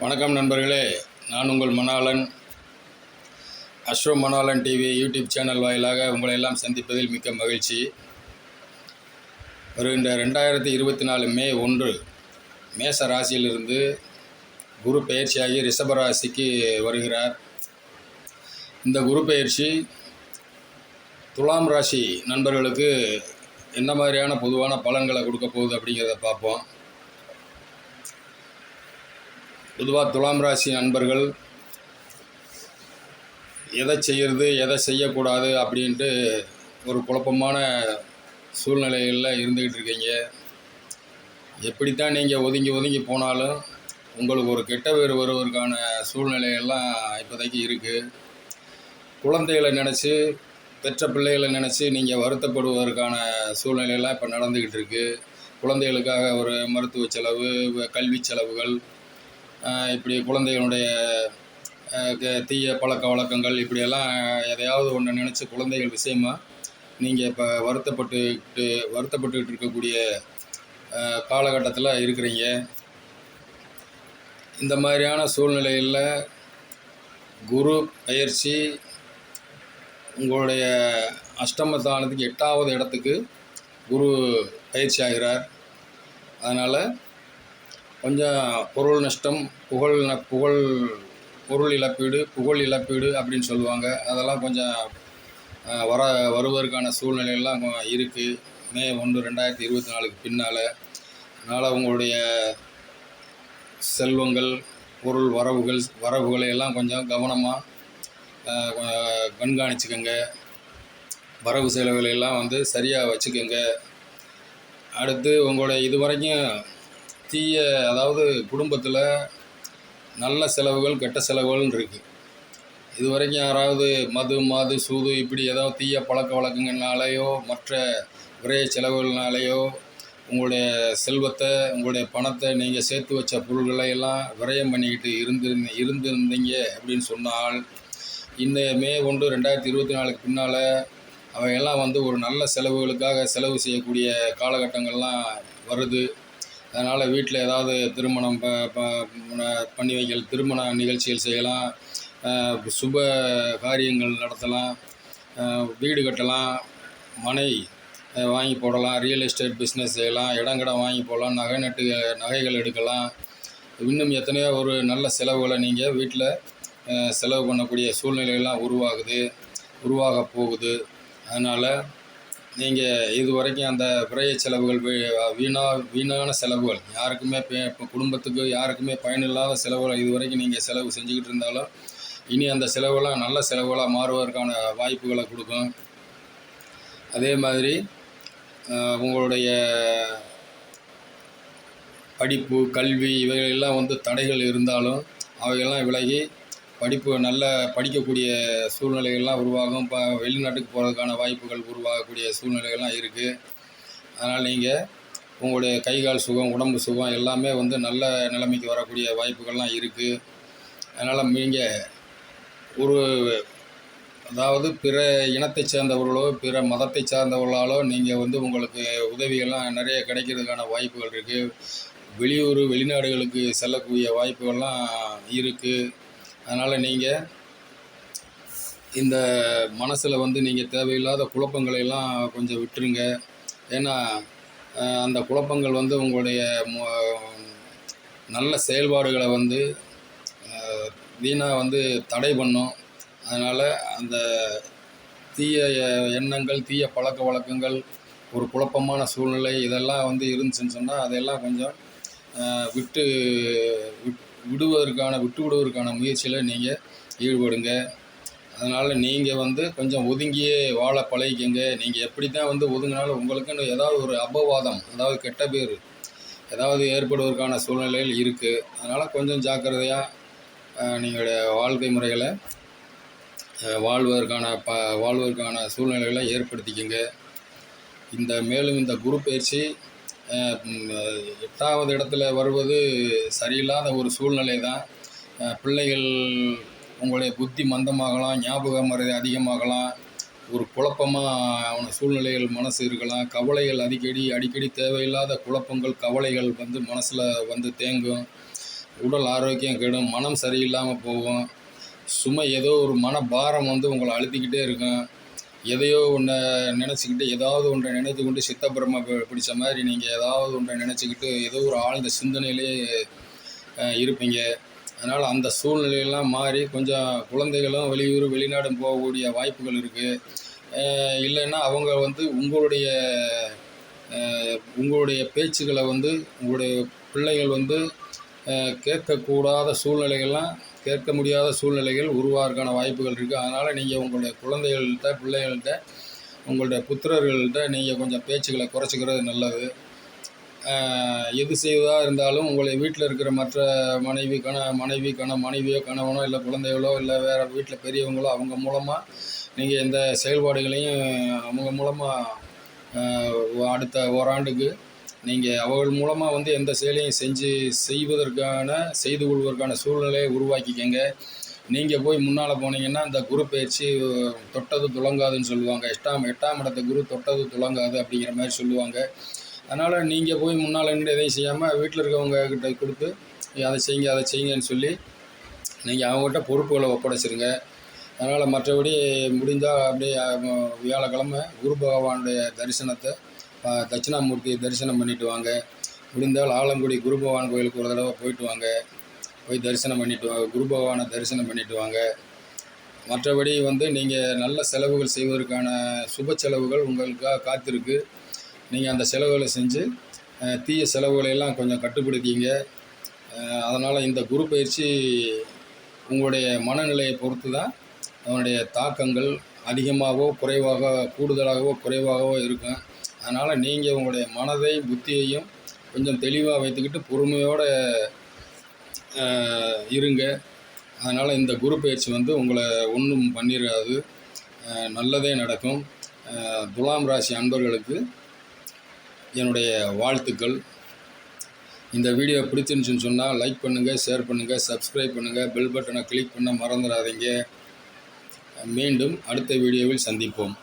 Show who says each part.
Speaker 1: வணக்கம் நண்பர்களே, நான் உங்கள் மணாளன். அஸ்ட்ரோ மணாளன் டிவி யூடியூப் சேனல் வாயிலாக உங்களை எல்லாம் சந்திப்பதில் மிக்க மகிழ்ச்சி. வருகின்ற 2024 மே 1 மேச ராசியிலிருந்து குரு பெயர்ச்சியாகி ரிஷப ராசிக்கு வருகிறார். இந்த குரு பெயர்ச்சி துலாம் ராசி நண்பர்களுக்கு என்ன மாதிரியான பொதுவான பலன்களை கொடுக்க போகுது அப்படிங்கிறத பார்ப்போம். பொதுவாக துலாம் ராசி நண்பர்கள் எதை செய்கிறது எதை செய்யக்கூடாது அப்படின்ட்டு ஒரு குழப்பமான சூழ்நிலைகளில் இருந்துக்கிட்டு இருக்கீங்க. எப்படித்தான் நீங்கள் ஒதுங்கி போனாலும் உங்களுக்கு ஒரு கெட்ட பேர் வருவதற்கான சூழ்நிலையெல்லாம் இப்போதைக்கு இருக்குது. குழந்தைகளை நினச்சி, பெற்ற பிள்ளைகளை நினச்சி நீங்கள் வருத்தப்படுவதற்கான சூழ்நிலையெல்லாம் இப்போ நடந்துக்கிட்டு இருக்குது. குழந்தைகளுக்காக ஒரு மருத்துவ செலவு, கல்வி செலவுகள், இப்படி குழந்தைகளுடைய தீய பழக்க வழக்கங்கள், இப்படியெல்லாம் எதையாவது ஒன்று நினச்சி குழந்தைகள் விஷயமாக நீங்கள் இப்போ வருத்தப்பட்டுக்கிட்டு இருக்கக்கூடிய காலகட்டத்தில் இருக்கிறீங்க. இந்த மாதிரியான சூழ்நிலையில் குரு பெயர்ச்சி உங்களுடைய அஷ்டமஸ்தானத்துக்கு 8வது இடத்துக்கு குரு பயிற்சி ஆகிறார். அதனால் கொஞ்சம் பொருள் நஷ்டம், பொருள் இழப்பீடு, புகழ் இழப்பீடு அப்படின்னு சொல்லுவாங்க. அதெல்லாம் கொஞ்சம் வருவதற்கான சூழ்நிலையெல்லாம் இருக்குது மே 1 2024 பின்னால். அதனால் உங்களுடைய செல்வங்கள், பொருள் வரவுகளை எல்லாம் கொஞ்சம் கவனமாக கண்காணிச்சுக்கோங்க. வரவு செலவுகளை எல்லாம் சரியாக வச்சுக்கோங்க. அடுத்து உங்களுடைய இதுவரைக்கும் அதாவது குடும்பத்தில் நல்ல செலவுகள் கெட்ட செலவுகள்னு இருக்குது. இதுவரைக்கும் யாராவது மது சூது இப்படி ஏதாவது தீய பழக்க வழக்கங்கள்னாலேயோ மற்ற விரைய செலவுகள்னாலேயோ உங்களுடைய செல்வத்தை, உங்களுடைய பணத்தை, நீங்கள் சேர்த்து வச்ச பொருள்களை எல்லாம் விரயம் பண்ணிக்கிட்டு இருந்திருந்தீங்க அப்படின்னு சொன்னால், இந்த மே 1 2024 பின்னால் அவையெல்லாம் ஒரு நல்ல செலவுகளுக்காக செலவு செய்யக்கூடிய காலகட்டங்கள்லாம் வருது. அதனால் வீட்டில் ஏதாவது திருமணம் பண்ணி திருமண நிகழ்ச்சிகள் செய்யலாம், சுப காரியங்கள் நடத்தலாம், வீடு கட்டலாம், மனை வாங்கி போடலாம், ரியல் எஸ்டேட் பிஸ்னஸ் செய்யலாம், இடங்கடம் வாங்கி போடலாம், நகைகள் எடுக்கலாம். இன்னும் எத்தனையோ ஒரு நல்ல செலவுகளை நீங்கள் வீட்டில் செலவு பண்ணக்கூடிய சூழ்நிலையெல்லாம் உருவாக போகுது. அதனால் நீங்கள் இது வரைக்கும் அந்த விரைய செலவுகள், வீணான செலவுகள், யாருக்குமே குடும்பத்துக்கு யாருக்குமே பயனில்லாத செலவுகளை இது வரைக்கும் நீங்கள் செலவு செஞ்சுக்கிட்டு இருந்தாலும் இனி அந்த செலவுகளாம் நல்ல செலவுகளாக மாறுவதற்கான வாய்ப்புகளை கொடுக்கும். அதே மாதிரி உங்களுடைய படிப்பு, கல்வி இவைகளெல்லாம் தடைகள் இருந்தாலும் அவைகள்லாம் விலகி நல்ல படிக்கக்கூடிய சூழ்நிலைகள்லாம் உருவாகும். இப்போ வெளிநாட்டுக்கு போகிறதுக்கான வாய்ப்புகள் உருவாகக்கூடிய சூழ்நிலைகள்லாம் இருக்குது. அதனால் நீங்கள் உங்களுடைய கை கால் சுகம், உடம்பு சுகம் எல்லாமே நல்ல நிலைமைக்கு வரக்கூடிய வாய்ப்புகள்லாம் இருக்குது. அதனால் நீங்கள் அதாவது பிற இனத்தை சேர்ந்தவர்களோ பிற மதத்தை சார்ந்தவர்களாலோ நீங்கள் உங்களுக்கு உதவிகள்லாம் நிறைய கிடைக்கிறதுக்கான வாய்ப்புகள் இருக்குது. வெளிநாடுகளுக்கு செல்லக்கூடிய வாய்ப்புகள்லாம் இருக்குது. அதனால் நீங்கள் இந்த மனசில் நீங்கள் தேவையில்லாத குழப்பங்களை எல்லாம் கொஞ்சம் விட்டுருங்க. ஏன்னா அந்த குழப்பங்கள் உங்களுடைய நல்ல செயல்பாடுகளை வீணாக தடை பண்ணும். அதனால் அந்த தீய எண்ணங்கள், தீய பழக்க வழக்கங்கள், ஒரு குழப்பமான சூழ்நிலை இதெல்லாம் இருந்துச்சுன்னு சொன்னால் அதையெல்லாம் கொஞ்சம் விட்டு விடுவதற்கான முயற்சியில் நீங்கள் ஈடுபடுங்க. அதனால் நீங்கள் கொஞ்சம் ஒதுங்கியே வாழ பழகிக்கங்க. நீங்கள் எப்படி தான் ஒதுங்கினாலும் உங்களுக்குன்னு ஏதாவது ஒரு அபவாதம், அதாவது கெட்ட பேர் ஏதாவது ஏற்படுவதற்கான சூழ்நிலைகள் இருக்குது. அதனால் கொஞ்சம் ஜாக்கிரதையாக நீங்களுடைய வாழ்க்கை முறைகளை வாழ்வதற்கான சூழ்நிலைகளை ஏற்படுத்திக்கங்க. மேலும் இந்த குரு பயிற்சி 8வது இடத்துல வருவது சரியில்லாத ஒரு சூழ்நிலை தான். பிள்ளைகள் உங்களுடைய புத்தி மந்தமாகலாம், ஞாபக மறதி அதிகமாகலாம், ஒரு குழப்பமாக சூழ்நிலைகள் மனசு இருக்கலாம், கவலைகள் அடிக்கடி தேவையில்லாத குழப்பங்கள், கவலைகள் மனசில் தேங்கும். உடல் ஆரோக்கியம் கெடும், மனம் சரியில்லாமல் போகும், சுமை ஏதோ ஒரு மனபாரம் வந்து உங்களை அழுத்திக்கிட்டே இருக்கும். எதையோ ஒன்றை நினச்சிக்கிட்டு ஏதாவது ஒன்றை நினைத்து கொண்டு சித்தப்புறமா பிடிச்ச மாதிரி நீங்கள் ஏதாவது ஒன்றை நினச்சிக்கிட்டு ஏதோ ஒரு ஆழ்ந்த சிந்தனையிலே இருப்பீங்க. அதனால் அந்த சூழ்நிலையெல்லாம் மாறி கொஞ்சம் குழந்தைகளும் வெளியூர் வெளிநாடும் போகக்கூடிய வாய்ப்புகள் இருக்குது. இல்லைன்னா அவங்க வந்து உங்களுடைய பேச்சுக்களை வந்து உங்களுடைய பிள்ளைகள் வந்து கேட்கக்கூடாத சூழ்நிலைகள்லாம் கேட்க முடியாத சூழ்நிலைகள் உருவாகிறதுக்கான வாய்ப்புகள் இருக்குது. அதனால் நீங்கள் உங்களுடைய குழந்தைகள்கிட்ட பிள்ளைகள்கிட்ட உங்களுடைய புத்திரர்கள்கிட்ட நீங்கள் கொஞ்சம் பேச்சுக்களை குறைச்சிக்கிறது நல்லது. எது செய்வதாக இருந்தாலும் உங்களை வீட்டில் இருக்கிற மற்ற மனைவியோ கணவனோ இல்லை குழந்தைகளோ இல்லை வேறு வீட்டில் பெரியவங்களோ அவங்க மூலமாக நீங்கள் எந்த செயல்பாடுகளையும் அவங்க மூலமாக அடுத்த ஓராண்டுக்கு நீங்கள் அவர்கள் மூலமாக வந்து எந்த செயலையும் செய்து கொள்வதற்கான சூழ்நிலையை உருவாக்கிக்கங்க. நீங்கள் போய் முன்னால் போனீங்கன்னா இந்த குரு பயிற்சி தொட்டது துலங்காதுன்னு சொல்லுவாங்க. எட்டாம் இடத்த குரு தொட்டது துலங்காது அப்படிங்கிற மாதிரி சொல்லுவாங்க. அதனால் நீங்கள் போய் முன்னால் நின்று எதையும் செய்யாமல் வீட்டில் இருக்கவங்க கிட்ட கொடுத்து அதை செய்யுங்கன்னு சொல்லி நீங்கள் அவங்ககிட்ட பொறுப்புகளை ஒப்படைச்சிருங்க. அதனால் மற்றபடி முடிந்தால் அப்படியே வியாழக்கிழமை குரு பகவானுடைய தரிசனத்தை தட்சிணாமூர்த்தி தரிசனம் பண்ணிவிட்டு வாங்க. முடிந்தால் ஆலங்குடி குரு பகவான் கோயிலுக்கு ஒரு தடவை போயிட்டு வாங்க. போய் தரிசனம் பண்ணிவிட்டு குரு பகவானை தரிசனம் பண்ணிவிட்டு வாங்க. மற்றபடி வந்து நீங்கள் நல்ல செலவுகள் செய்வதற்கான சுப செலவுகள் உங்களுக்காக காத்திருக்கு. நீங்கள் அந்த செலவுகளை செஞ்சு தீய செலவுகளையெல்லாம் கொஞ்சம் கட்டுப்படுத்திங்க. அதனால் இந்த குரு பயிற்சி உங்களுடைய மனநிலையை பொறுத்து தான் அதனுடைய தாக்கங்கள் அதிகமாகவோ கூடுதலாகவோ குறைவாகவோ இருக்கும். அதனால் நீங்கள் உங்களுடைய மனதை புத்தியையும் கொஞ்சம் தெளிவாக வைத்துக்கிட்டு பொறுமையோடு இருங்க. அதனால் இந்த குரு பயிற்சி வந்து உங்களை ஒன்றும் பண்ணிடாது, நல்லதே நடக்கும். துலாம் ராசி அன்பர்களுக்கு என்னுடைய வாழ்த்துக்கள். இந்த வீடியோ பிடிச்சிருந்துச்சுன்னு சொன்னால் லைக் பண்ணுங்கள், ஷேர் பண்ணுங்கள், சப்ஸ்கிரைப் பண்ணுங்கள், பெல் பட்டனை கிளிக் பண்ண மறந்துடாதீங்க. மீண்டும் அடுத்த வீடியோவில் சந்திப்போம்.